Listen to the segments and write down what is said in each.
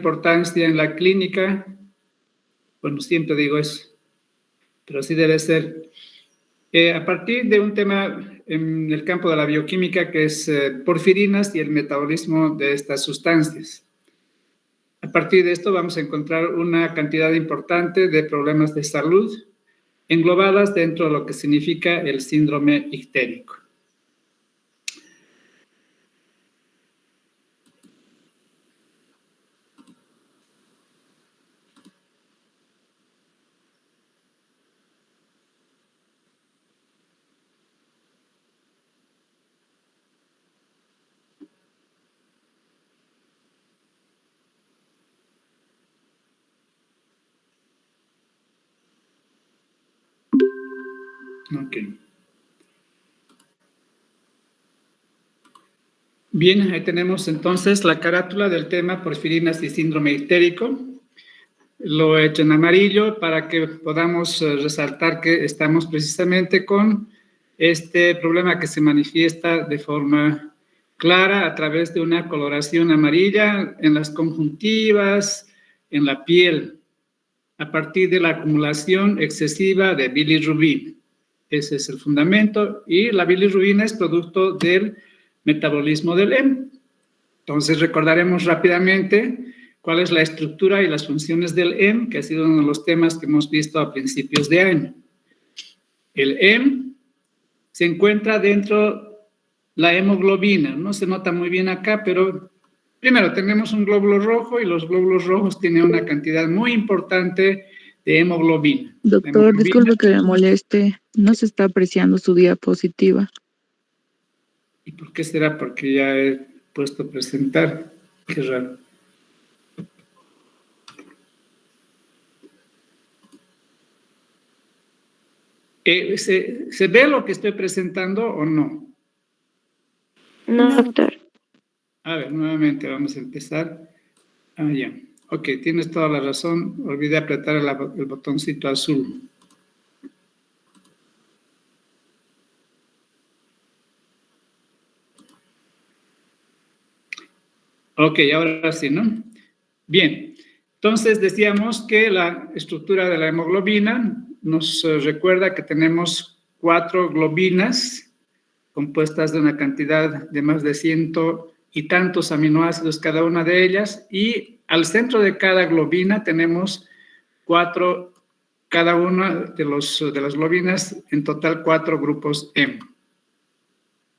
importancia en la clínica. Bueno, siempre digo eso, pero sí debe ser. A partir de un tema en el campo de la bioquímica que es porfirinas y el metabolismo de estas sustancias. A partir de esto vamos a encontrar una cantidad importante de problemas de salud englobadas dentro de lo que significa el síndrome ictérico. Ok. Bien, ahí tenemos entonces la carátula del tema porfirinas y síndrome ictérico. Lo he hecho en amarillo para que podamos resaltar que estamos precisamente con este problema que se manifiesta de forma clara a través de una coloración amarilla en las conjuntivas, en la piel, a partir de la acumulación excesiva de bilirrubina. Ese es el fundamento, y la bilirrubina es producto del metabolismo del hemo. Entonces recordaremos rápidamente cuál es la estructura y las funciones del hemo, que ha sido uno de los temas que hemos visto a principios de año. El hemo se encuentra dentro la hemoglobina, no se nota muy bien acá, pero primero tenemos un glóbulo rojo y los glóbulos rojos tienen una cantidad muy importante de hemoglobina. Doctor, disculpe que me moleste, no se está apreciando su diapositiva. ¿Y por qué será? Porque ya he puesto presentar. Qué raro. ¿Se ve lo que estoy presentando o no? No, doctor. A ver, nuevamente vamos a empezar. Ah, ya. Ok, tienes toda la razón. Olvidé apretar el botoncito azul. Ok, ahora sí, ¿no? Bien. Entonces decíamos que la estructura de la hemoglobina nos recuerda que tenemos 4 globinas compuestas de una cantidad de más de 100 y tantos aminoácidos cada una de ellas, y al centro de cada globina tenemos 4, cada una de las globinas, en total 4 grupos hemo.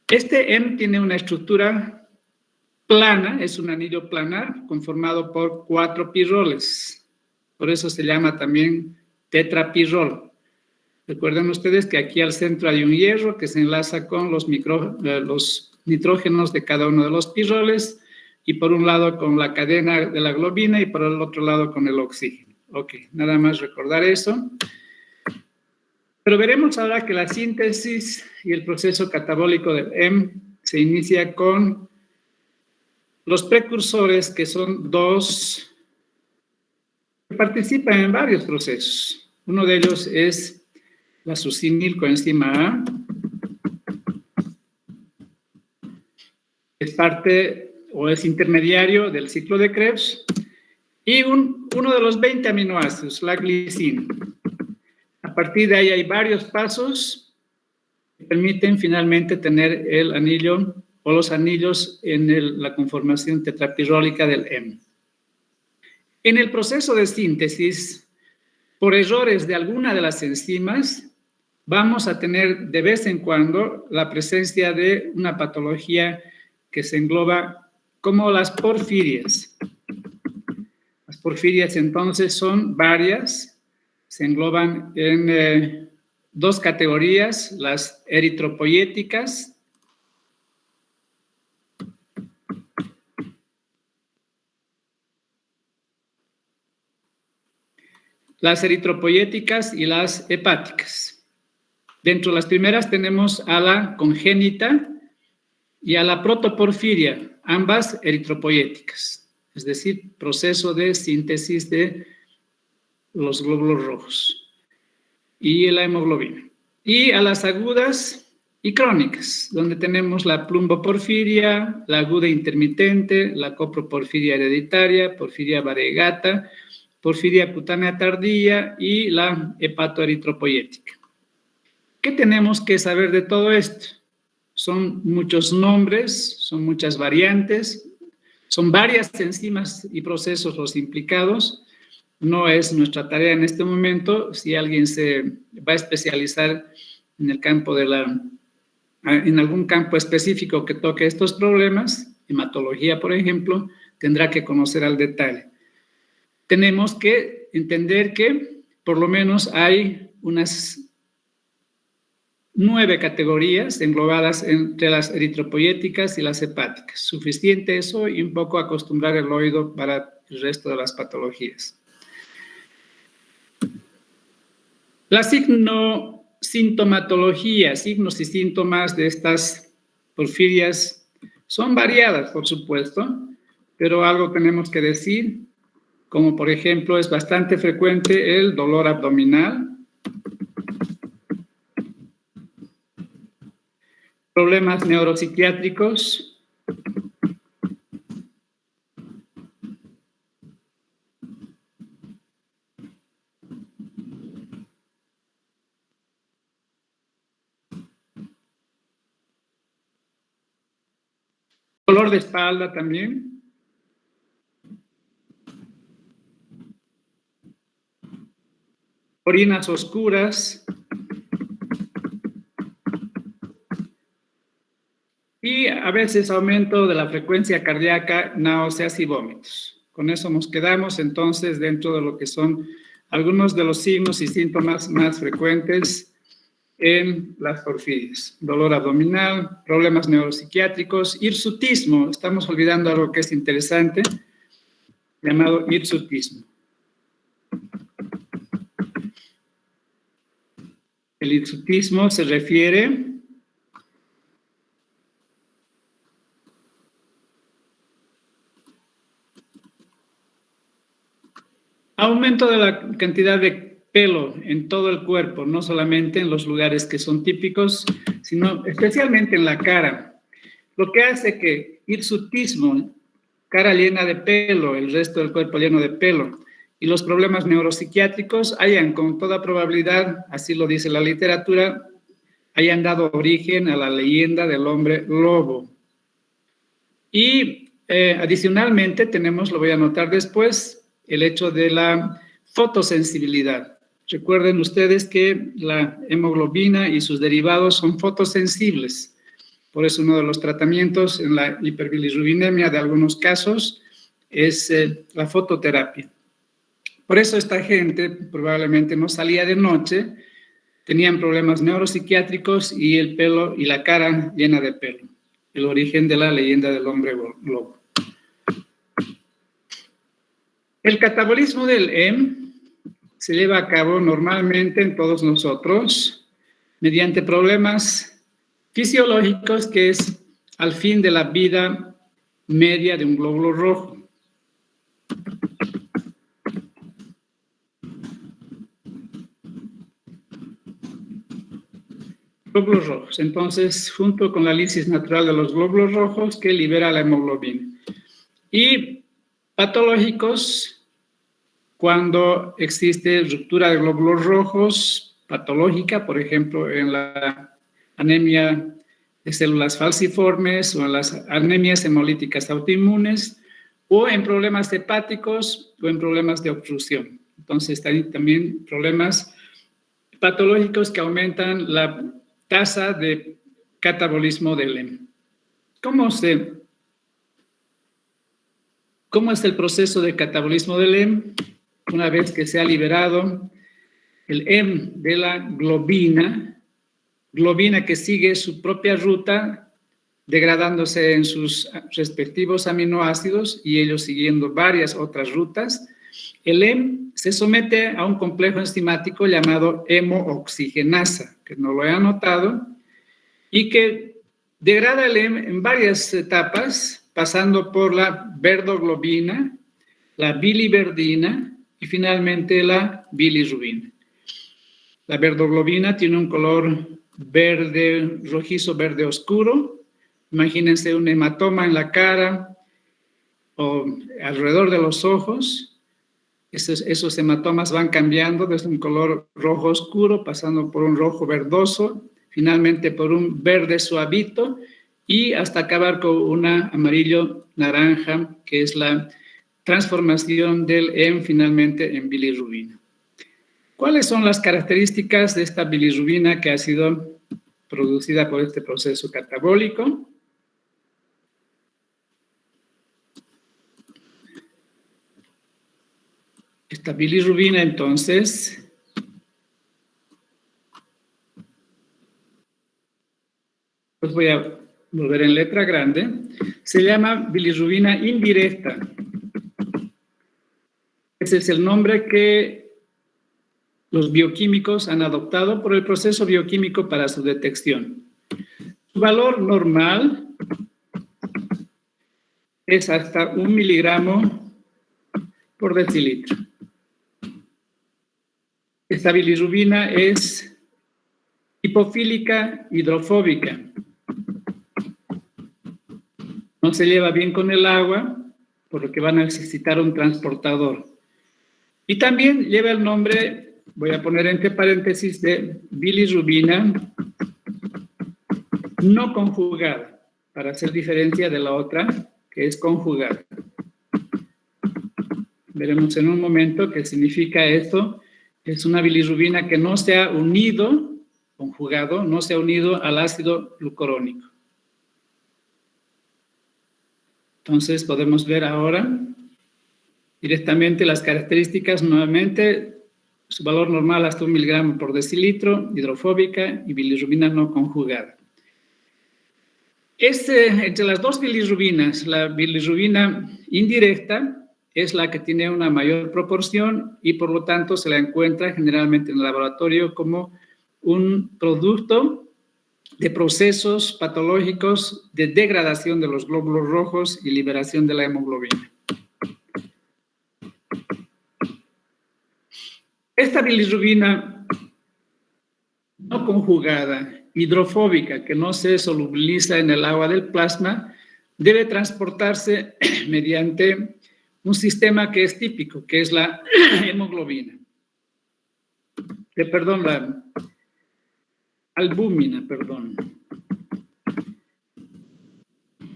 Este hemo tiene una estructura plana, es un anillo planar conformado por 4 pirroles. Por eso se llama también tetrapirrol. Recuerden ustedes que aquí al centro hay un hierro que se enlaza con los nitrógenos de cada uno de los pirroles, y por un lado con la cadena de la globina y por el otro lado con el oxígeno. Ok, nada más recordar eso. Pero veremos ahora que la síntesis y el proceso catabólico del hemo se inicia con los precursores, que son 2 que participan en varios procesos. Uno de ellos es la succinilcoenzima A. Es parte o es intermediario del ciclo de Krebs. Y uno de los 20 aminoácidos, la glicina. A partir de ahí hay varios pasos que permiten finalmente tener el anillo o los anillos en la conformación tetrapirrólica del hemo. En el proceso de síntesis, por errores de alguna de las enzimas, vamos a tener de vez en cuando la presencia de una patología que se engloba como las porfirias. Las porfirias entonces son varias, se engloban en 2 categorías, las eritropoyéticas y las hepáticas. Dentro de las primeras tenemos a la congénita y a la protoporfiria, ambas eritropoyéticas, es decir, proceso de síntesis de los glóbulos rojos y la hemoglobina. Y a las agudas y crónicas, donde tenemos la plumboporfiria, la aguda intermitente, la coproporfiria hereditaria, porfiria variegata, porfiria cutánea tardía y la hepatoeritropoyética. ¿Qué tenemos que saber de todo esto? Son muchos nombres, son muchas variantes, son varias enzimas y procesos los implicados. No es nuestra tarea en este momento. Si alguien se va a especializar en el campo en algún campo específico que toque estos problemas, hematología, por ejemplo, tendrá que conocer al detalle. Tenemos que entender que por lo menos hay unas 9 categorías englobadas entre las eritropoyéticas y las hepáticas. Suficiente eso y un poco acostumbrar el oído para el resto de las patologías. La sintomatología, signos y síntomas de estas porfirias son variadas, por supuesto, pero algo tenemos que decir, como por ejemplo es bastante frecuente el dolor abdominal, problemas neuropsiquiátricos, dolor de espalda también, orinas oscuras y a veces aumento de la frecuencia cardíaca, náuseas y vómitos. Con eso nos quedamos entonces dentro de lo que son algunos de los signos y síntomas más frecuentes en las porfirias. Dolor abdominal, problemas neuropsiquiátricos, hirsutismo. Estamos olvidando algo que es interesante, llamado hirsutismo. El hirsutismo se refiere a aumento de la cantidad de pelo en todo el cuerpo, no solamente en los lugares que son típicos, sino especialmente en la cara. Lo que hace que hirsutismo, cara llena de pelo, el resto del cuerpo lleno de pelo, y los problemas neuropsiquiátricos hayan con toda probabilidad, así lo dice la literatura, hayan dado origen a la leyenda del hombre lobo. Y adicionalmente tenemos, lo voy a anotar después, el hecho de la fotosensibilidad. Recuerden ustedes que la hemoglobina y sus derivados son fotosensibles. Por eso uno de los tratamientos en la hiperbilirrubinemia de algunos casos es la fototerapia. Por eso esta gente probablemente no salía de noche, tenían problemas neuropsiquiátricos y el pelo y la cara llena de pelo. El origen de la leyenda del hombre lobo. El catabolismo del hemo se lleva a cabo normalmente en todos nosotros mediante problemas fisiológicos que es al fin de la vida media de un glóbulo rojo. Glóbulos rojos. Entonces, junto con la lisis natural de los glóbulos rojos que libera la hemoglobina. Y patológicos cuando existe ruptura de glóbulos rojos patológica, por ejemplo, en la anemia de células falciformes o en las anemias hemolíticas autoinmunes o en problemas hepáticos o en problemas de obstrucción. Entonces, hay también problemas patológicos que aumentan la tasa de catabolismo del hemo. ¿Cómo es el proceso de catabolismo del hemo? Una vez que se ha liberado el hemo de la globina que sigue su propia ruta, degradándose en sus respectivos aminoácidos y ellos siguiendo varias otras rutas, el hemo se somete a un complejo enzimático llamado hemooxigenasa, que no lo he anotado, y que degrada el hemo en varias etapas, pasando por la verdoglobina, la biliverdina y finalmente la bilirrubina. La verdoglobina tiene un color verde, rojizo, verde oscuro. Imagínense un hematoma en la cara o alrededor de los ojos. Esos hematomas van cambiando desde un color rojo oscuro, pasando por un rojo verdoso, finalmente por un verde suavito y hasta acabar con un amarillo naranja, que es la transformación del hemo finalmente en bilirrubina. ¿Cuáles son las características de esta bilirrubina que ha sido producida por este proceso catabólico? Esta bilirrubina, entonces, pues voy a volver en letra grande, se llama bilirrubina indirecta. Ese es el nombre que los bioquímicos han adoptado por el proceso bioquímico para su detección. Su valor normal es hasta 1 miligramo por decilitro. Esta bilirrubina es hipofílica hidrofóbica. No se lleva bien con el agua, por lo que van a necesitar un transportador. Y también lleva el nombre, voy a poner entre paréntesis, de bilirrubina no conjugada, para hacer diferencia de la otra, que es conjugada. Veremos en un momento qué significa esto. Es una bilirrubina que no se ha unido, conjugado, no se ha unido al ácido glucurónico. Entonces podemos ver ahora directamente las características, nuevamente, su valor normal hasta 1 miligramo por decilitro, hidrofóbica y bilirrubina no conjugada. Entre las dos bilirrubinas, la bilirrubina indirecta es la que tiene una mayor proporción y por lo tanto se la encuentra generalmente en el laboratorio como un producto de procesos patológicos de degradación de los glóbulos rojos y liberación de la hemoglobina. Esta bilirrubina no conjugada, hidrofóbica, que no se solubiliza en el agua del plasma, debe transportarse mediante un sistema que es típico, que es la hemoglobina. La albúmina,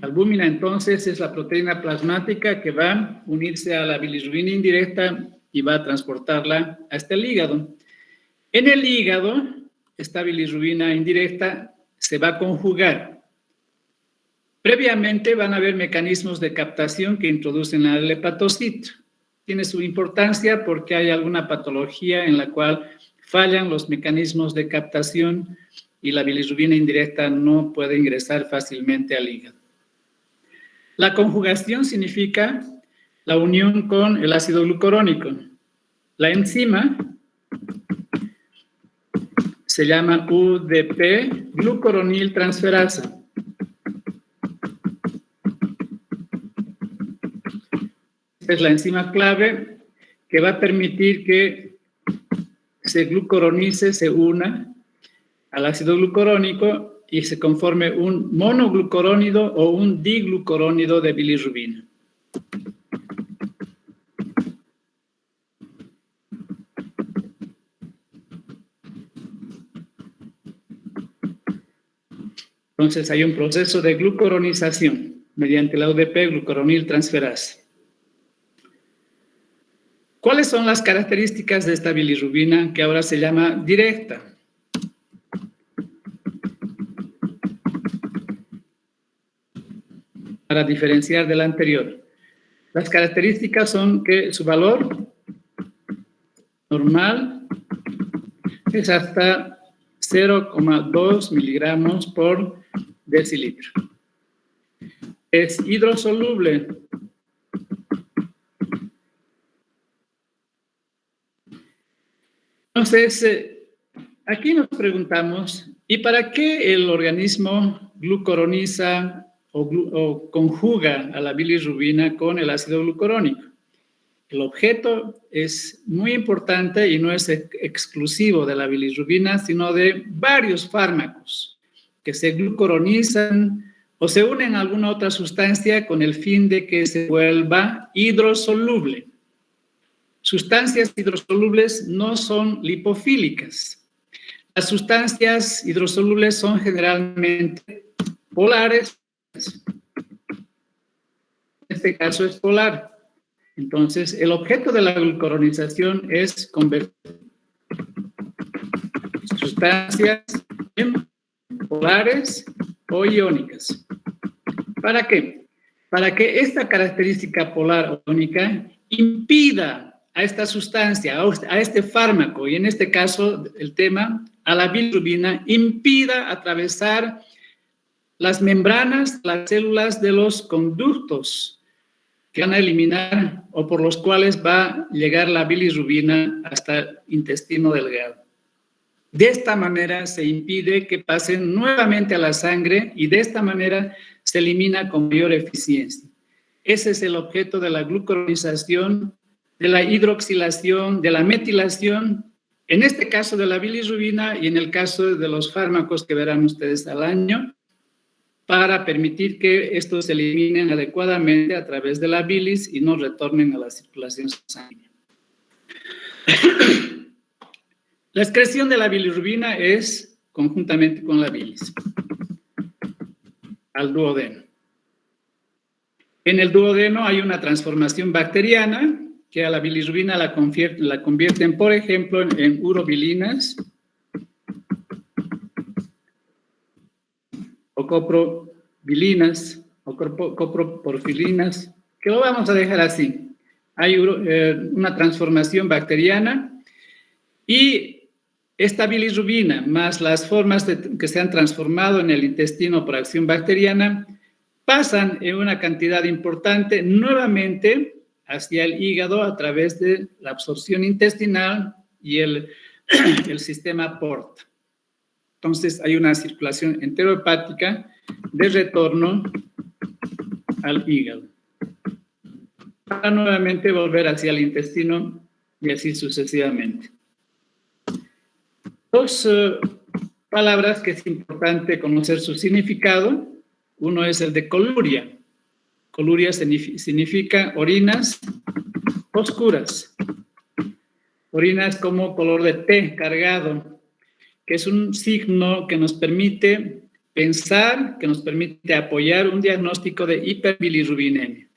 Albúmina, entonces, es la proteína plasmática que va a unirse a la bilirrubina indirecta y va a transportarla hasta el hígado. En el hígado, esta bilirrubina indirecta se va a conjugar. Previamente van a haber mecanismos de captación que introducen al hepatocito. Tiene su importancia porque hay alguna patología en la cual fallan los mecanismos de captación y la bilirrubina indirecta no puede ingresar fácilmente al hígado. La conjugación significa la unión con el ácido glucurónico. La enzima se llama UDP, glucuronil transferasa. Esta es la enzima clave que va a permitir que se glucuronice, se una al ácido glucurónico y se conforme un monoglucurónido o un diglucurónido de bilirrubina. Entonces hay un proceso de glucuronización mediante la UDP, glucuronil transferasa. ¿Cuáles son las características de esta bilirrubina que ahora se llama directa? Para diferenciar de la anterior. Las características son que su valor normal es hasta 0,2 miligramos por decilitro. Es hidrosoluble. Entonces, aquí nos preguntamos, ¿y para qué el organismo glucuroniza o conjuga a la bilirrubina con el ácido glucurónico? El objeto es muy importante y no es exclusivo de la bilirrubina, sino de varios fármacos que se glucuronizan o se unen a alguna otra sustancia con el fin de que se vuelva hidrosoluble. Sustancias hidrosolubles no son lipofílicas. Las sustancias hidrosolubles son generalmente polares. En este caso es polar. Entonces, el objeto de la glucuronización es convertir sustancias en polares o iónicas. ¿Para qué? Para que esta característica polar o iónica impida a esta sustancia, a este fármaco, y en este caso el tema, a la bilirrubina, impida atravesar las membranas, las células de los conductos que van a eliminar o por los cuales va a llegar la bilirrubina hasta el intestino delgado. De esta manera se impide que pasen nuevamente a la sangre y de esta manera se elimina con mayor eficiencia. Ese es el objeto de la glucuronización, de la hidroxilación, de la metilación, en este caso de la bilirrubina y en el caso de los fármacos que verán ustedes al año, para permitir que estos se eliminen adecuadamente a través de la bilis y no retornen a la circulación sanguínea. La excreción de la bilirrubina es conjuntamente con la bilis al duodeno. En el duodeno hay una transformación bacteriana que a la bilirrubina la convierten, por ejemplo, en urobilinas o coprobilinas o coproporfirinas, que lo vamos a dejar así. Hay una transformación bacteriana y esta bilirrubina más las formas que se han transformado en el intestino por acción bacteriana pasan en una cantidad importante nuevamente hacia el hígado a través de la absorción intestinal y el sistema PORT. Entonces hay una circulación enterohepática de retorno al hígado para nuevamente volver hacia el intestino y así sucesivamente. Dos palabras que es importante conocer su significado. Uno es el de coluria. Coluria significa orinas oscuras. Orinas como color de té cargado, que es un signo que nos permite pensar, que nos permite apoyar un diagnóstico de hiperbilirrubinemia.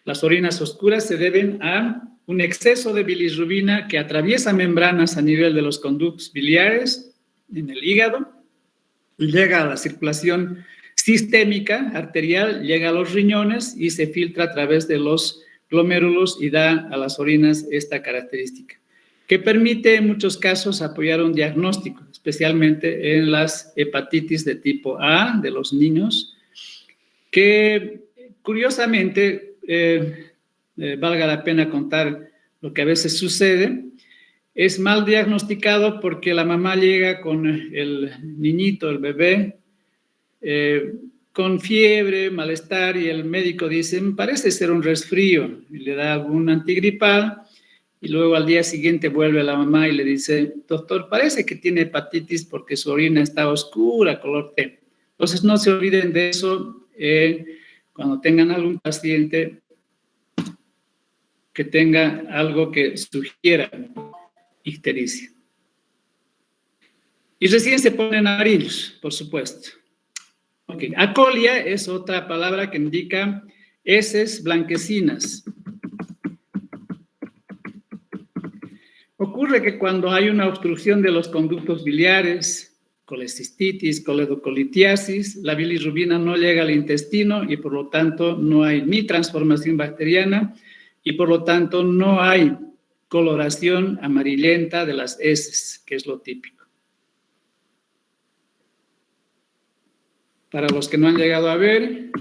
Las orinas oscuras se deben a un exceso de bilirrubina que atraviesa membranas a nivel de los conductos biliares en el hígado, llega a la circulación sistémica arterial, llega a los riñones y se filtra a través de los glomérulos y da a las orinas esta característica, que permite en muchos casos apoyar un diagnóstico, especialmente en las hepatitis de tipo A de los niños, que curiosamente, valga la pena contar lo que a veces sucede, es mal diagnosticado porque la mamá llega con el niñito, el bebé, con fiebre, malestar, y el médico dice, parece ser un resfrío, y le da algún antigripal, y luego al día siguiente vuelve la mamá y le dice, doctor, parece que tiene hepatitis porque su orina está oscura, color té. Entonces no se olviden de eso cuando tengan algún paciente que tenga algo que sugiera ictericia. Y recién se ponen amarillos, por supuesto. Okay. Acolia es otra palabra que indica heces blanquecinas. Ocurre que cuando hay una obstrucción de los conductos biliares, colecistitis, coledocolitiasis, la bilirrubina no llega al intestino y por lo tanto no hay ni transformación bacteriana y por lo tanto no hay coloración amarillenta de las heces, que es lo típico. Para los que no han llegado a ver,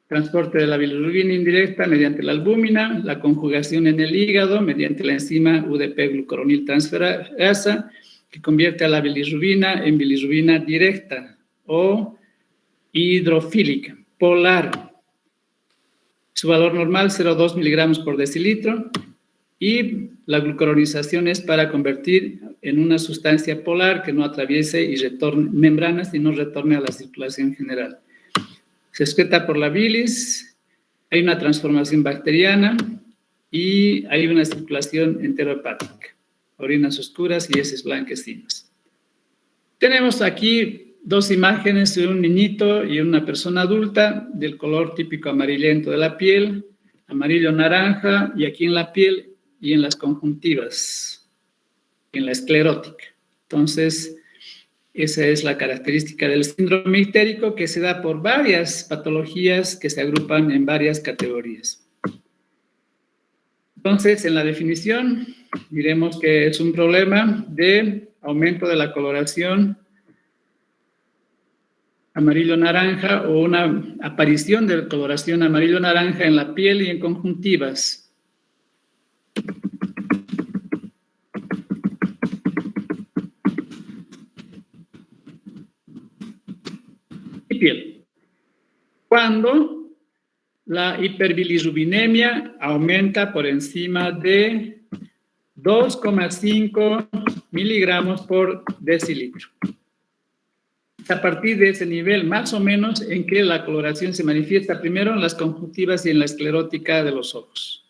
transporte de la bilirrubina indirecta mediante la albúmina, la conjugación en el hígado mediante la enzima UDP-glucuronil transferasa, que convierte a la bilirrubina en bilirrubina directa o hidrofílica, polar. Su valor normal, 0,2 miligramos por decilitro. Y la glucuronización es para convertir en una sustancia polar que no atraviese y retorne membranas y no retorne a la circulación general. Se excreta por la bilis, hay una transformación bacteriana y hay una circulación enterohepática. Orinas oscuras y heces blanquecinas. Tenemos aquí dos imágenes de un niñito y una persona adulta del color típico amarillento de la piel, amarillo-naranja, y aquí en la piel y en las conjuntivas, en la esclerótica. Entonces, esa es la característica del síndrome ictérico, que se da por varias patologías que se agrupan en varias categorías. Entonces, en la definición, diremos que es un problema de aumento de la coloración amarillo-naranja o una aparición de coloración amarillo-naranja en la piel y en conjuntivas. Y piel. Cuando la hiperbilirrubinemia aumenta por encima de 2,5 miligramos por decilitro. A partir de ese nivel, más o menos, en que la coloración se manifiesta primero en las conjuntivas y en la esclerótica de los ojos.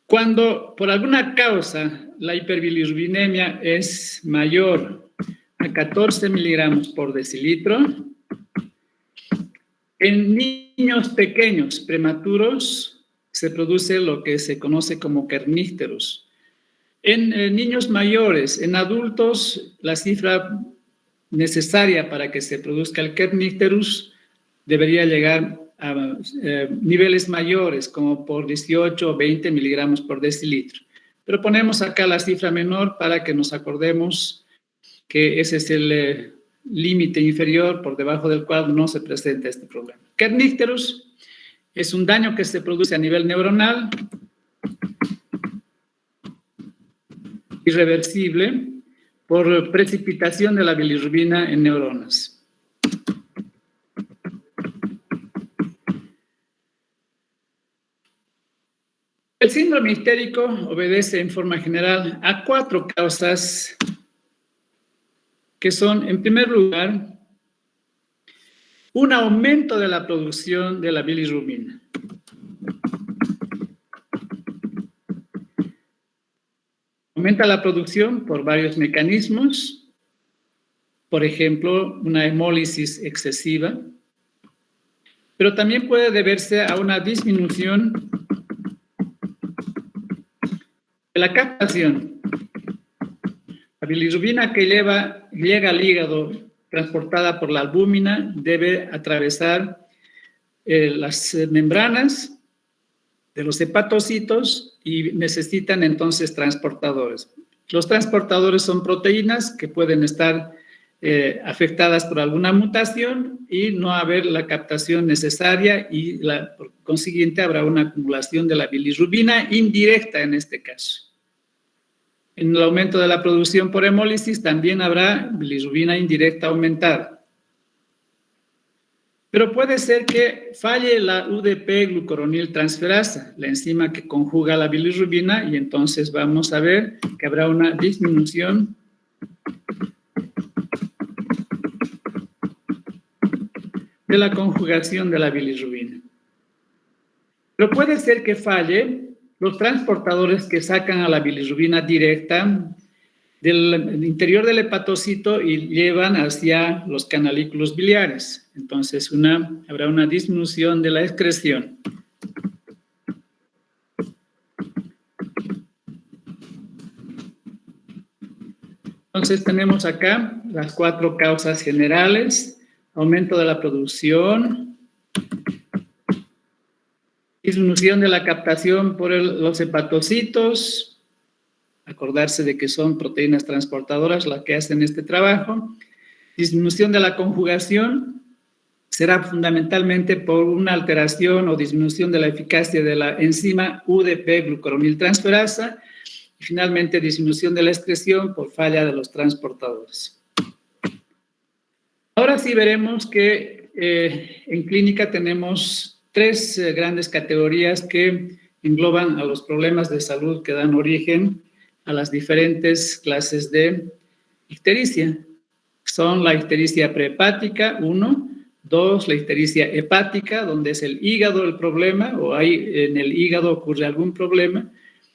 Cuando por alguna causa la hiperbilirrubinemia es mayor a 14 miligramos por decilitro, en niños pequeños prematuros se produce lo que se conoce como kernícteros. En niños mayores, en adultos, la cifra necesaria para que se produzca el kernícterus debería llegar a niveles mayores, como por 18 o 20 miligramos por decilitro. Pero ponemos acá la cifra menor para que nos acordemos que ese es el límite inferior por debajo del cual no se presenta este problema. Kernícterus es un daño que se produce a nivel neuronal, irreversible, por precipitación de la bilirrubina en neuronas. El síndrome ictérico obedece en forma general a 4 causas que son, en primer lugar, un aumento de la producción de la bilirrubina. Aumenta la producción por varios mecanismos, por ejemplo, una hemólisis excesiva, pero también puede deberse a una disminución de la captación. La bilirrubina que llega al hígado transportada por la albúmina debe atravesar las membranas de los hepatocitos y necesitan entonces transportadores. Los transportadores son proteínas que pueden estar afectadas por alguna mutación y no haber la captación necesaria y por consiguiente habrá una acumulación de la bilirrubina indirecta en este caso. En el aumento de la producción por hemólisis también habrá bilirrubina indirecta aumentada. Pero puede ser que falle la UDP-glucuronil transferasa, la enzima que conjuga la bilirrubina, y entonces vamos a ver que habrá una disminución de la conjugación de la bilirrubina. Pero puede ser que falle los transportadores que sacan a la bilirrubina directa del interior del hepatocito y llevan hacia los canalículos biliares. Entonces, habrá una disminución de la excreción. Entonces, tenemos acá las 4 causas generales: aumento de la producción, disminución de la captación por los hepatocitos, acordarse de que son proteínas transportadoras las que hacen este trabajo. Disminución de la conjugación será fundamentalmente por una alteración o disminución de la eficacia de la enzima UDP-glucuronil transferasa, y finalmente disminución de la excreción por falla de los transportadores. Ahora sí veremos que en clínica tenemos tres grandes categorías que engloban a los problemas de salud que dan origen a las diferentes clases de ictericia. Son la ictericia prehepática, 1, 2, la ictericia hepática, donde es el hígado el problema, o ahí en el hígado ocurre algún problema,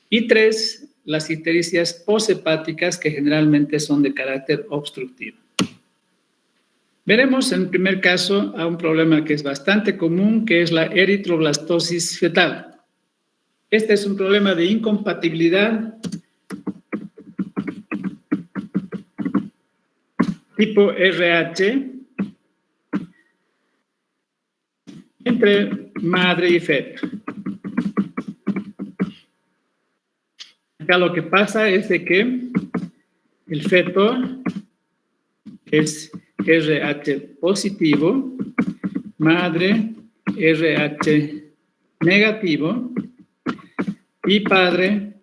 y 3, las ictericias poshepáticas, que generalmente son de carácter obstructivo. Veremos en el primer caso a un problema que es bastante común, que es la eritroblastosis fetal. Este es un problema de incompatibilidad tipo RH entre madre y feto. Acá lo que pasa es de que el feto es RH positivo, madre RH negativo y padre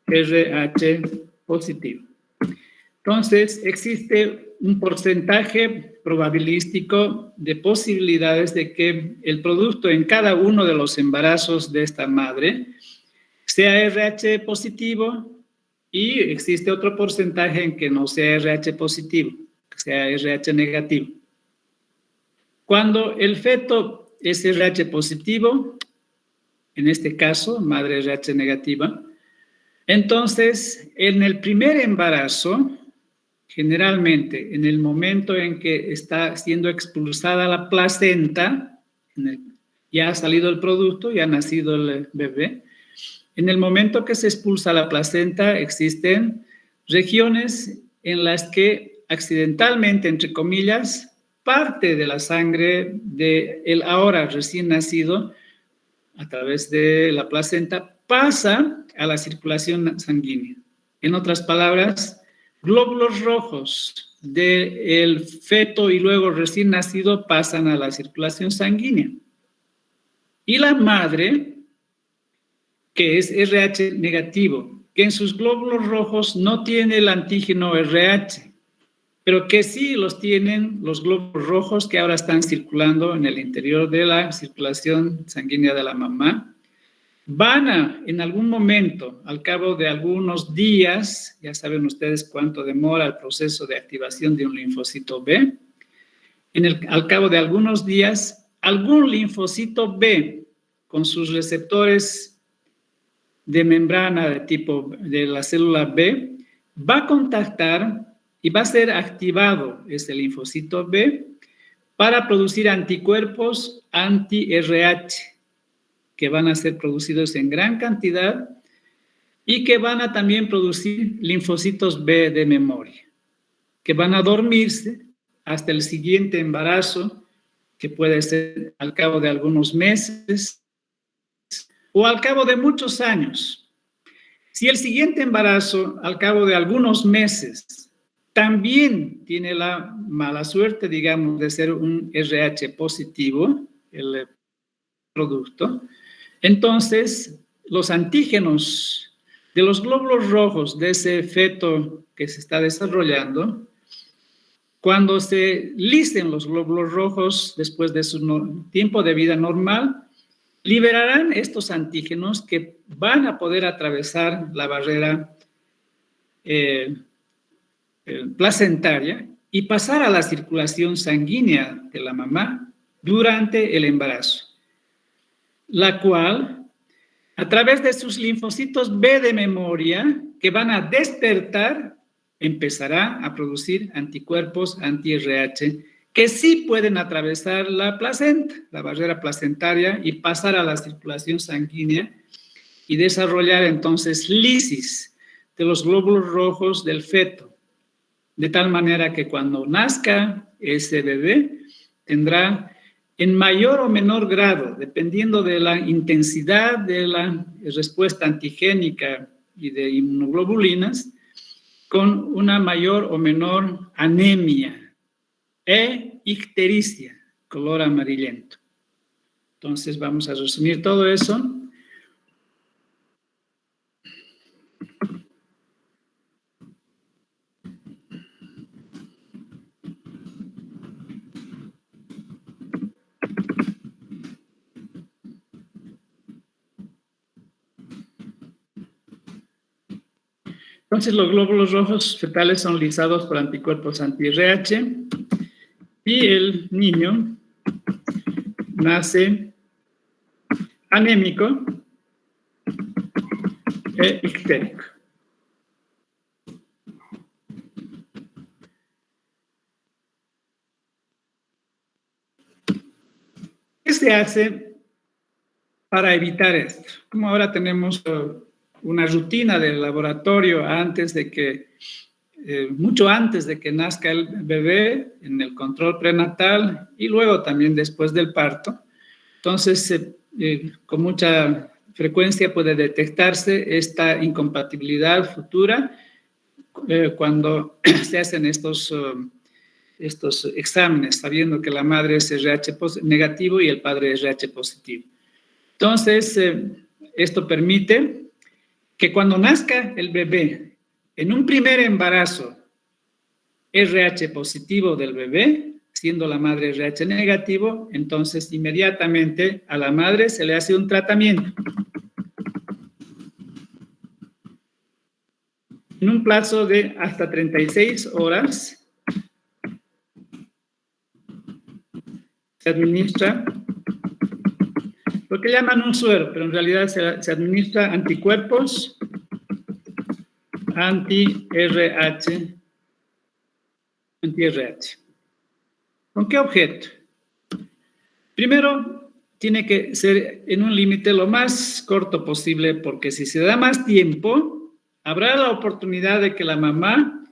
RH positivo. Entonces, existe un porcentaje probabilístico de posibilidades de que el producto en cada uno de los embarazos de esta madre sea RH positivo, y existe otro porcentaje en que no sea RH positivo, que sea RH negativo. Cuando el feto es RH positivo, en este caso, madre RH negativa, entonces, en el primer embarazo, generalmente, en el momento en que está siendo expulsada la placenta, ya ha salido el producto, ya ha nacido el bebé, en el momento que se expulsa la placenta, existen regiones en las que accidentalmente, entre comillas, parte de la sangre del ahora recién nacido, a través de la placenta, pasa a la circulación sanguínea. En otras palabras, glóbulos rojos del feto y luego recién nacido pasan a la circulación sanguínea. Y la madre, que es RH negativo, que en sus glóbulos rojos no tiene el antígeno RH, pero que sí los tienen los glóbulos rojos que ahora están circulando en el interior de la circulación sanguínea de la mamá, van a, en algún momento, al cabo de algunos días, ya saben ustedes cuánto demora el proceso de activación de un linfocito B, al cabo de algunos días, algún linfocito B con sus receptores de membrana de tipo de la célula B va a contactar y va a ser activado ese linfocito B para producir anticuerpos anti-RH que van a ser producidos en gran cantidad y que van a también producir linfocitos B de memoria, que van a dormirse hasta el siguiente embarazo, que puede ser al cabo de algunos meses o al cabo de muchos años. Si el siguiente embarazo, al cabo de algunos meses, también tiene la mala suerte, digamos, de ser un RH positivo, el producto, entonces los antígenos de los glóbulos rojos de ese feto que se está desarrollando, cuando se listen los glóbulos rojos después de su tiempo de vida normal, liberarán estos antígenos que van a poder atravesar la barrera placentaria y pasar a la circulación sanguínea de la mamá durante el embarazo, la cual, a través de sus linfocitos B de memoria, que van a despertar, empezará a producir anticuerpos anti-RH que sí pueden atravesar la placenta, la barrera placentaria, y pasar a la circulación sanguínea y desarrollar entonces lisis de los glóbulos rojos del feto, de tal manera que cuando nazca ese bebé tendrá en mayor o menor grado, dependiendo de la intensidad de la respuesta antigénica y de inmunoglobulinas, con una mayor o menor anemia e ictericia, color amarillento. Entonces vamos a resumir todo eso. Entonces, los glóbulos rojos fetales son lisados por anticuerpos anti-RH y el niño nace anémico e ictérico. ¿Qué se hace para evitar esto? Como ahora tenemos una rutina del laboratorio antes de que, mucho antes de que nazca el bebé, en el control prenatal y luego también después del parto. Entonces, con mucha frecuencia puede detectarse esta incompatibilidad futura cuando se hacen estos exámenes, sabiendo que la madre es RH negativo y el padre es RH positivo. Entonces, esto permite que cuando nazca el bebé, en un primer embarazo, RH positivo del bebé, siendo la madre RH negativo, entonces inmediatamente a la madre se le hace un tratamiento. En un plazo de hasta 36 horas, se administra lo que llaman un suero, pero en realidad se administra anticuerpos anti-RH. ¿Con qué objeto? Primero, tiene que ser en un límite lo más corto posible, porque si se da más tiempo, habrá la oportunidad de que la mamá,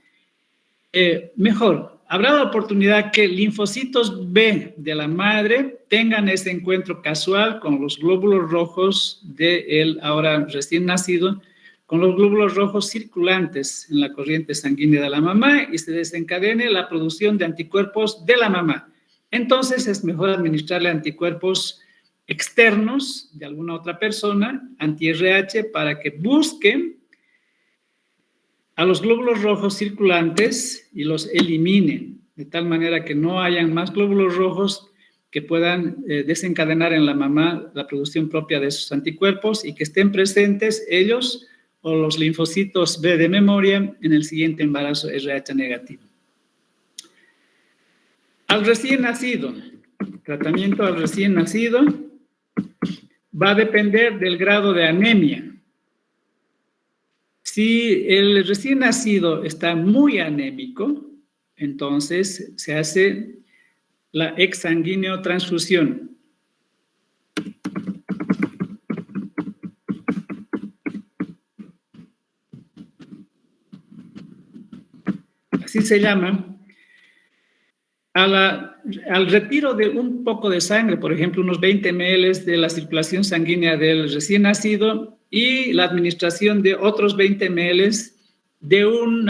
habrá la oportunidad que linfocitos B de la madre tengan ese encuentro casual con los glóbulos rojos del ahora recién nacido, con los glóbulos rojos circulantes en la corriente sanguínea de la mamá y se desencadene la producción de anticuerpos de la mamá. Entonces es mejor administrarle anticuerpos externos de alguna otra persona, anti-RH, para que busquen a los glóbulos rojos circulantes y los eliminen, de tal manera que no hayan más glóbulos rojos que puedan desencadenar en la mamá la producción propia de esos anticuerpos y que estén presentes ellos o los linfocitos B de memoria en el siguiente embarazo RH negativo. Al recién nacido, tratamiento al recién nacido va a depender del grado de anemia. Si el recién nacido está muy anémico, entonces se hace la exsanguíneo-transfusión. Así se llama, al retiro de un poco de sangre, por ejemplo, unos 20 ml de la circulación sanguínea del recién nacido y la administración de otros 20 ml de un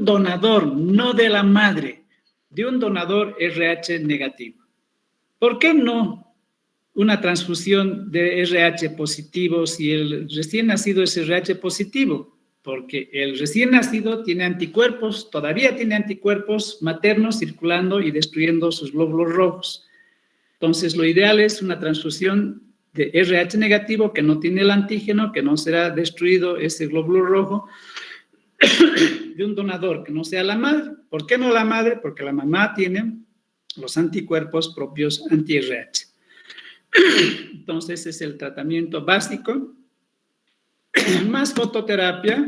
donador, no de la madre, de un donador RH negativo. ¿Por qué no una transfusión de RH positivo si el recién nacido es RH positivo? Porque el recién nacido tiene anticuerpos, todavía tiene anticuerpos maternos circulando y destruyendo sus glóbulos rojos. Entonces, lo ideal es una transfusión de RH negativo que no tiene el antígeno, que no será destruido ese glóbulo rojo, de un donador que no sea la madre. ¿Por qué no la madre? Porque la mamá tiene los anticuerpos propios anti-RH. Entonces, es el tratamiento básico. Más fototerapia,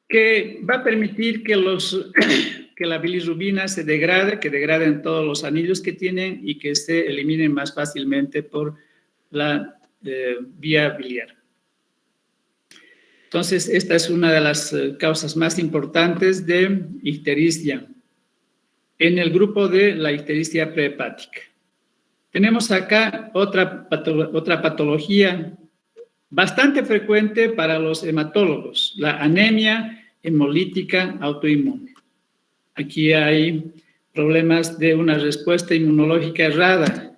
que va a permitir que la bilirrubina se degrade, que degraden todos los anillos que tienen y que se eliminen más fácilmente por la vía biliar. Entonces, esta es una de las causas más importantes de ictericia en el grupo de la ictericia prehepática. Tenemos acá otra patología bastante frecuente para los hematólogos, la anemia hemolítica autoinmune. Aquí hay problemas de una respuesta inmunológica errada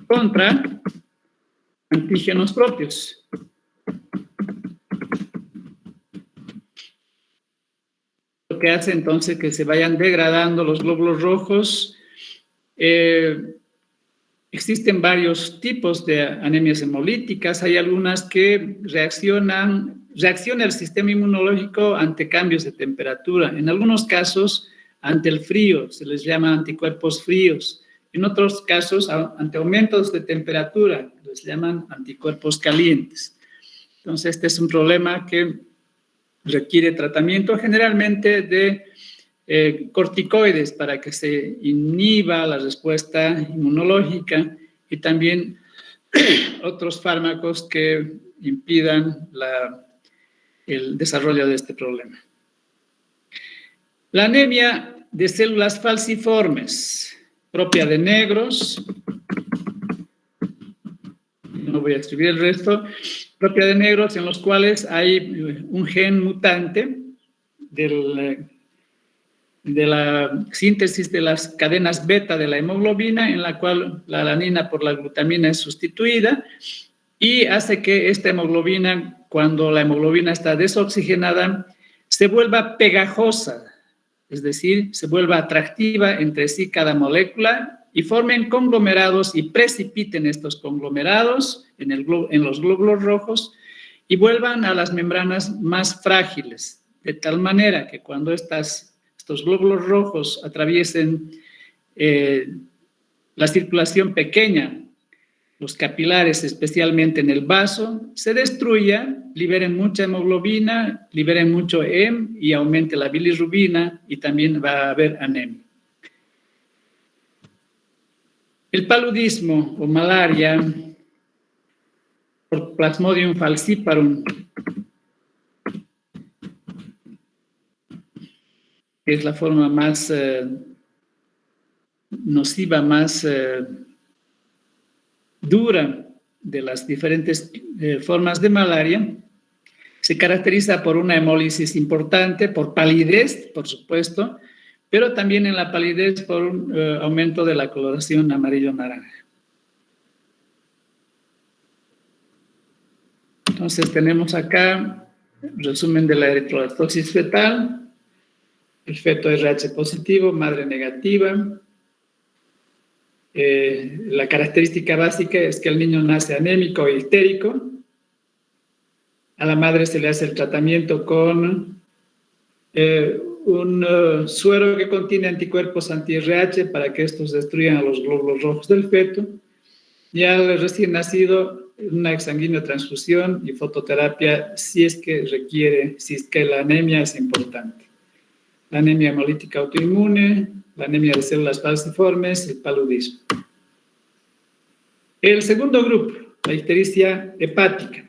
contra antígenos propios. Lo que hace entonces que se vayan degradando los glóbulos rojos Existen varios tipos de anemias hemolíticas. Hay algunas que reacciona el sistema inmunológico ante cambios de temperatura. En algunos casos, ante el frío, se les llama anticuerpos fríos. En otros casos, ante aumentos de temperatura, les llaman anticuerpos calientes. Entonces, este es un problema que requiere tratamiento generalmente de corticoides para que se inhiba la respuesta inmunológica y también otros fármacos que impidan el desarrollo de este problema. La anemia de células falciformes, propia de negros, no voy a escribir el resto, propia de negros en los cuales hay un gen mutante de la síntesis de las cadenas beta de la hemoglobina, en la cual la alanina por la glutamina es sustituida y hace que esta hemoglobina, cuando la hemoglobina está desoxigenada, se vuelva pegajosa, es decir, se vuelva atractiva entre sí cada molécula y formen conglomerados y precipiten estos conglomerados en los glóbulos rojos y vuelvan a las membranas más frágiles, de tal manera que cuando estos glóbulos rojos atraviesen la circulación pequeña, los capilares, especialmente en el vaso, se destruya, liberen mucha hemoglobina, liberen mucho heme y aumente la bilirrubina y también va a haber anemia. El paludismo o malaria por Plasmodium falciparum es la forma más nociva, más dura de las diferentes formas de malaria. Se caracteriza por una hemólisis importante, por palidez, por supuesto, pero también en la palidez por un aumento de la coloración amarillo-naranja. Entonces tenemos acá resumen de la eritrocitosis fetal. El feto RH positivo, madre negativa. La característica básica es que el niño nace anémico e histérico. A la madre se le hace el tratamiento con un suero que contiene anticuerpos anti-RH para que estos destruyan a los glóbulos rojos del feto. Y al recién nacido, una exsanguínea transfusión y fototerapia si es que la anemia es importante. La anemia hemolítica autoinmune, la anemia de células falciformes, el paludismo. El segundo grupo, la ictericia hepática.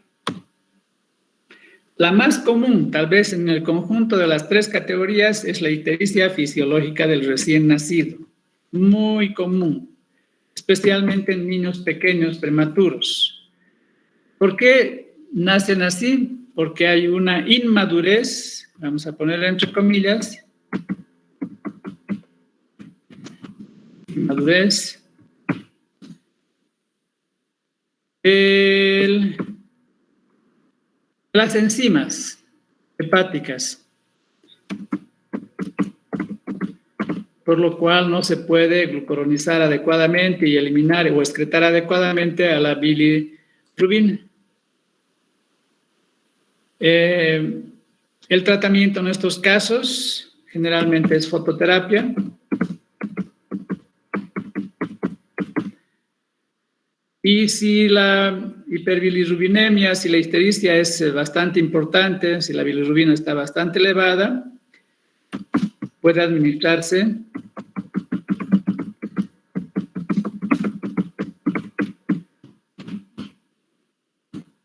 La más común, tal vez en el conjunto de las tres categorías, es la ictericia fisiológica del recién nacido. Muy común, especialmente en niños pequeños prematuros. ¿Por qué nacen así? Porque hay una inmadurez, vamos a ponerla entre comillas, inmadurez, las enzimas hepáticas, por lo cual no se puede glucuronizar adecuadamente y eliminar o excretar adecuadamente a la bilirrubina. El tratamiento en estos casos generalmente es fototerapia. Y si la hiperbilirrubinemia, si la ictericia es bastante importante, si la bilirrubina está bastante elevada, puede administrarse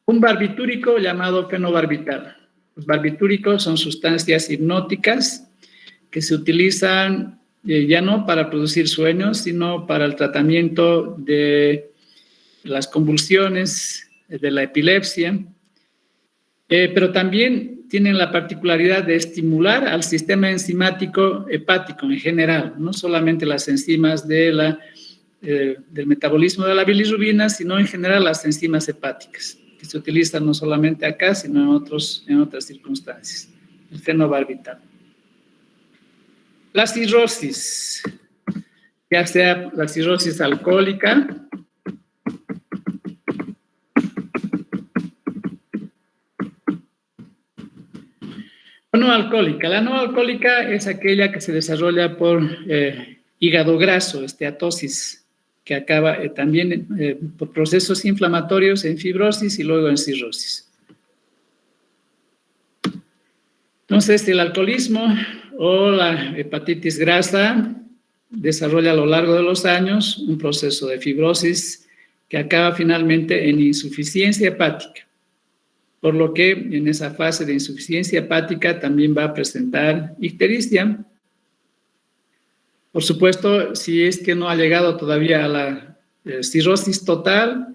un barbitúrico llamado fenobarbital. Los barbitúricos son sustancias hipnóticas que se utilizan ya no para producir sueños, sino para el tratamiento de las convulsiones, de la epilepsia, pero también tienen la particularidad de estimular al sistema enzimático hepático en general, no solamente las enzimas del metabolismo de la bilirrubina, sino en general las enzimas hepáticas, que se utilizan no solamente acá, sino en otras circunstancias. El fenobarbital. La cirrosis, ya sea la cirrosis alcohólica, alcohólica. La no alcohólica es aquella que se desarrolla por hígado graso, esteatosis, que acaba también por procesos inflamatorios en fibrosis y luego en cirrosis. Entonces, el alcoholismo o la hepatitis grasa desarrolla a lo largo de los años un proceso de fibrosis que acaba finalmente en insuficiencia hepática, por lo que en esa fase de insuficiencia hepática también va a presentar ictericia. Por supuesto, si es que no ha llegado todavía a la cirrosis total,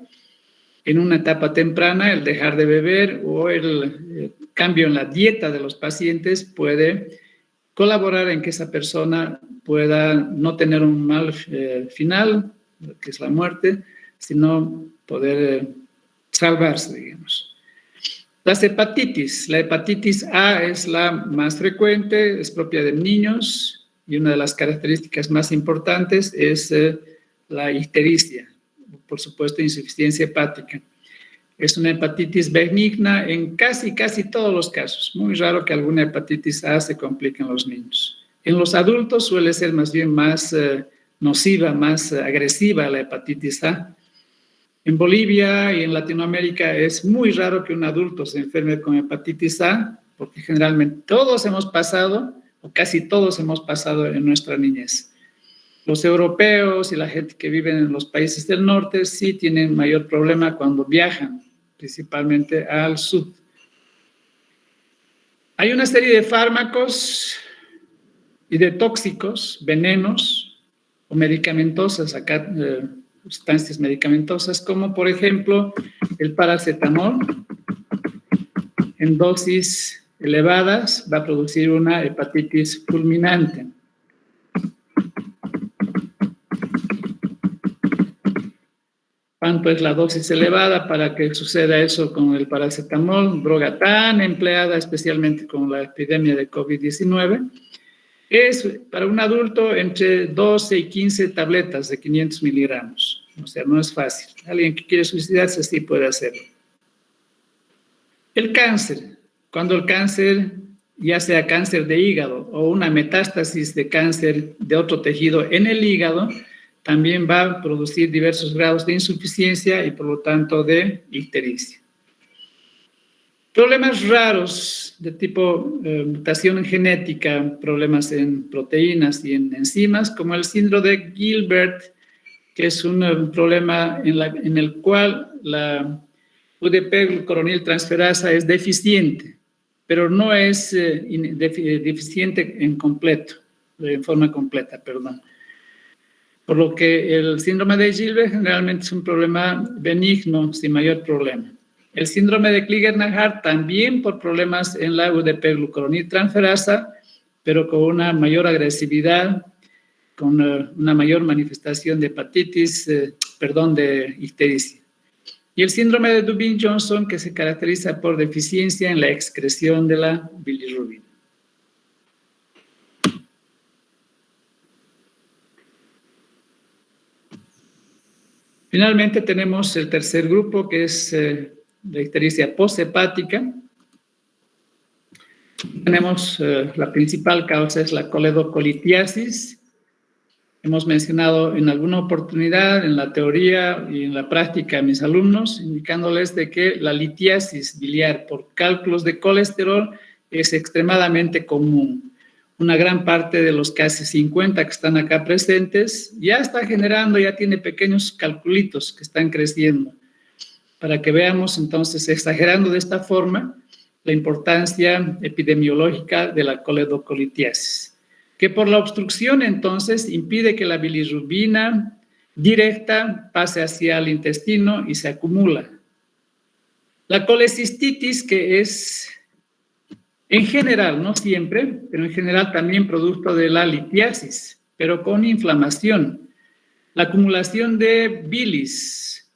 en una etapa temprana, el dejar de beber o el cambio en la dieta de los pacientes puede colaborar en que esa persona pueda no tener un mal final, que es la muerte, sino poder salvarse, digamos. Las hepatitis. La hepatitis A es la más frecuente, es propia de niños y una de las características más importantes es la ictericia, por supuesto insuficiencia hepática. Es una hepatitis benigna en casi todos los casos. Muy raro que alguna hepatitis A se complique en los niños. En los adultos suele ser más bien más nociva, más agresiva la hepatitis A. En Bolivia y en Latinoamérica es muy raro que un adulto se enferme con hepatitis A, porque generalmente todos hemos pasado, o casi todos hemos pasado en nuestra niñez. Los europeos y la gente que vive en los países del norte sí tienen mayor problema cuando viajan, principalmente al sur. Hay una serie de fármacos y de tóxicos, venenos o medicamentosas, acá sustancias medicamentosas, como por ejemplo el paracetamol, en dosis elevadas va a producir una hepatitis fulminante. ¿Cuánto es la dosis elevada para que suceda eso con el paracetamol? Droga tan empleada especialmente con la epidemia de COVID-19. Es para un adulto entre 12 y 15 tabletas de 500 miligramos. O sea, no es fácil. Alguien que quiere suicidarse sí puede hacerlo. El cáncer. Cuando el cáncer, ya sea cáncer de hígado o una metástasis de cáncer de otro tejido en el hígado, también va a producir diversos grados de insuficiencia y por lo tanto de ictericia. Problemas raros de tipo mutación genética, problemas en proteínas y en enzimas, como el síndrome de Gilbert, que es un problema en el cual la UDP-glucuroniltransferasa es deficiente, pero no es deficiente en forma completa, perdón. Por lo que el síndrome de Gilbert generalmente es un problema benigno, sin mayor problema. El síndrome de Crigler-Najjar también por problemas en la UDP-glucuroniltransferasa, pero con una mayor agresividad, con una mayor manifestación de hepatitis, de ictericia. Y el síndrome de Dubin-Johnson, que se caracteriza por deficiencia en la excreción de la bilirrubina. Finalmente tenemos el tercer grupo, que es la ictericia posthepática. Tenemos la principal causa es la coledocolitiasis. Hemos mencionado en alguna oportunidad en la teoría y en la práctica a mis alumnos, indicándoles de que la litiasis biliar por cálculos de colesterol es extremadamente común. Una gran parte de los casi 50 que están acá presentes ya está generando, ya tiene pequeños calculitos que están creciendo. Para que veamos entonces, exagerando de esta forma, la importancia epidemiológica de la coledocolitiasis, que por la obstrucción entonces impide que la bilirrubina directa pase hacia el intestino y se acumula. La colecistitis, que es en general, no siempre, pero en general también producto de la litiasis, pero con inflamación. La acumulación de bilis,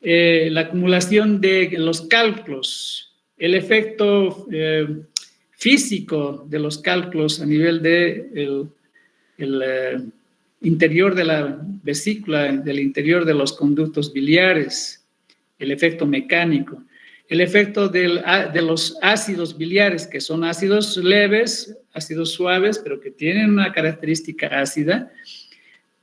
la acumulación de los cálculos, el efecto físico de los cálculos a nivel del interior de la vesícula, del interior de los conductos biliares, el efecto mecánico. el efecto de los ácidos biliares, que son ácidos leves, ácidos suaves, pero que tienen una característica ácida,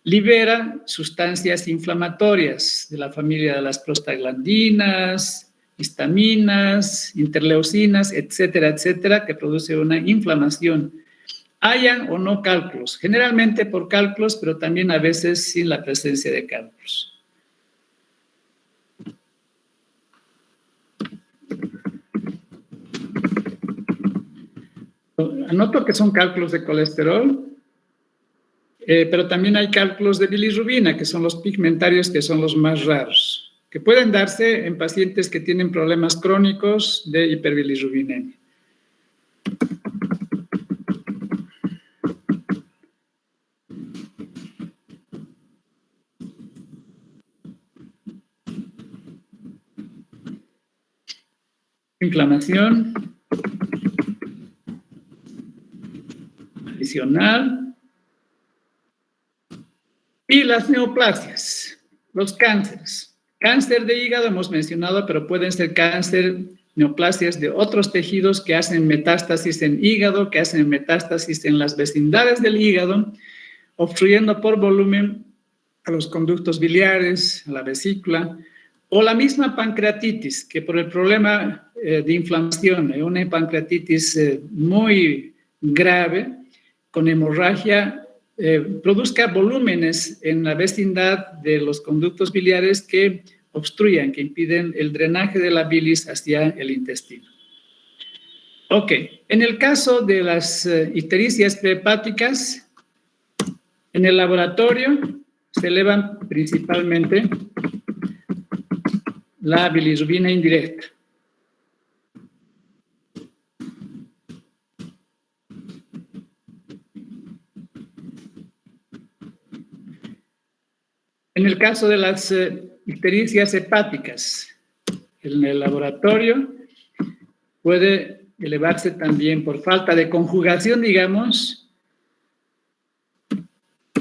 libera sustancias inflamatorias de la familia de las prostaglandinas, histaminas, interleucinas, etcétera, etcétera, que produce una inflamación. Hayan o no cálculos, generalmente por cálculos, pero también a veces sin la presencia de cálculos. Anoto que son cálculos de colesterol, pero también hay cálculos de bilirrubina, que son los pigmentarios, que son los más raros, que pueden darse en pacientes que tienen problemas crónicos de hiperbilirrubinemia. Inflamación adicional y las neoplasias, los cánceres. Cáncer de hígado hemos mencionado, pero pueden ser cáncer, neoplasias de otros tejidos que hacen metástasis en hígado, que hacen metástasis en las vecindades del hígado, obstruyendo por volumen a los conductos biliares, a la vesícula, o la misma pancreatitis, que por el problema de inflamación, una pancreatitis muy grave, con hemorragia, produzca volúmenes en la vecindad de los conductos biliares que obstruyan, que impiden el drenaje de la bilis hacia el intestino. Ok, en el caso de las ictericias prehepáticas, en el laboratorio se elevan principalmente la bilirrubina indirecta. En el caso de las ictericias hepáticas, en el laboratorio puede elevarse también por falta de conjugación, digamos,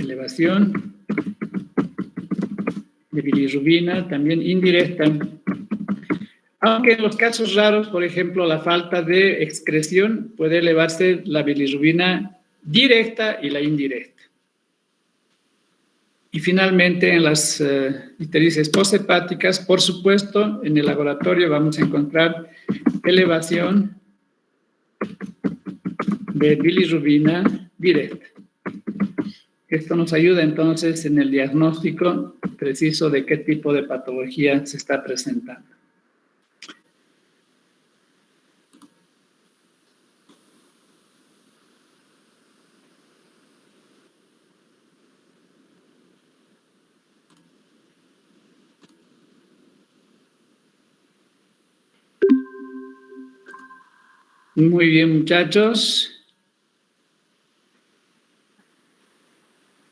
elevación de bilirrubina, también indirecta. Aunque en los casos raros, por ejemplo, la falta de excreción, puede elevarse la bilirrubina directa y la indirecta. Y finalmente, en las ictericias posthepáticas, por supuesto, en el laboratorio vamos a encontrar elevación de bilirrubina directa. Esto nos ayuda entonces en el diagnóstico preciso de qué tipo de patología se está presentando. Muy bien, muchachos.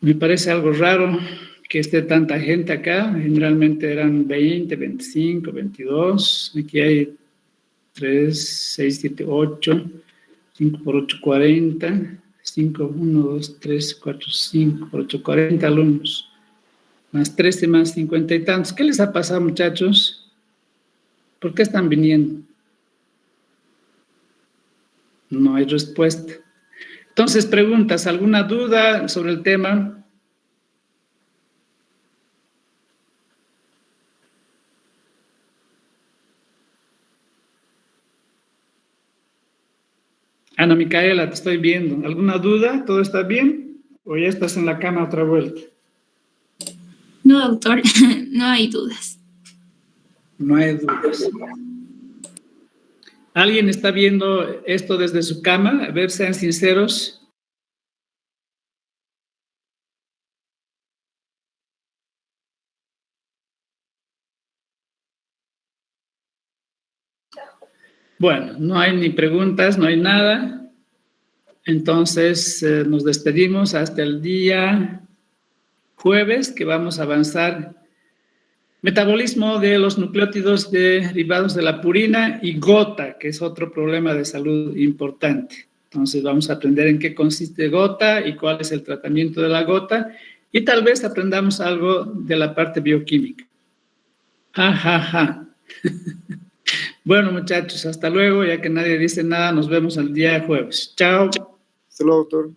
Me parece algo raro que esté tanta gente acá. Generalmente eran 20, 25, 22. Aquí hay 3, 6, 7, 8. 5 por 8, 40. 5, 1, 2, 3, 4, 5 por 8, 40 alumnos. Más 13, más 50 y tantos. ¿Qué les ha pasado, muchachos? ¿Por qué están viniendo? No hay respuesta. Entonces, preguntas, ¿alguna duda sobre el tema? Ana Micaela, te estoy viendo. ¿Alguna duda? ¿Todo está bien? ¿O ya estás en la cama otra vuelta? No, doctor, no hay dudas. No hay dudas. ¿Alguien está viendo esto desde su cama? A ver, sean sinceros. Bueno, no hay ni preguntas, no hay nada. Entonces, nos despedimos hasta el día jueves, que vamos a avanzar metabolismo de los nucleótidos derivados de la purina y gota, que es otro problema de salud importante. Entonces vamos a aprender en qué consiste gota y cuál es el tratamiento de la gota y tal vez aprendamos algo de la parte bioquímica. Ja, ja, ja. Bueno, muchachos, hasta luego. Ya que nadie dice nada, nos vemos el día jueves. Chao. Hasta luego, doctor.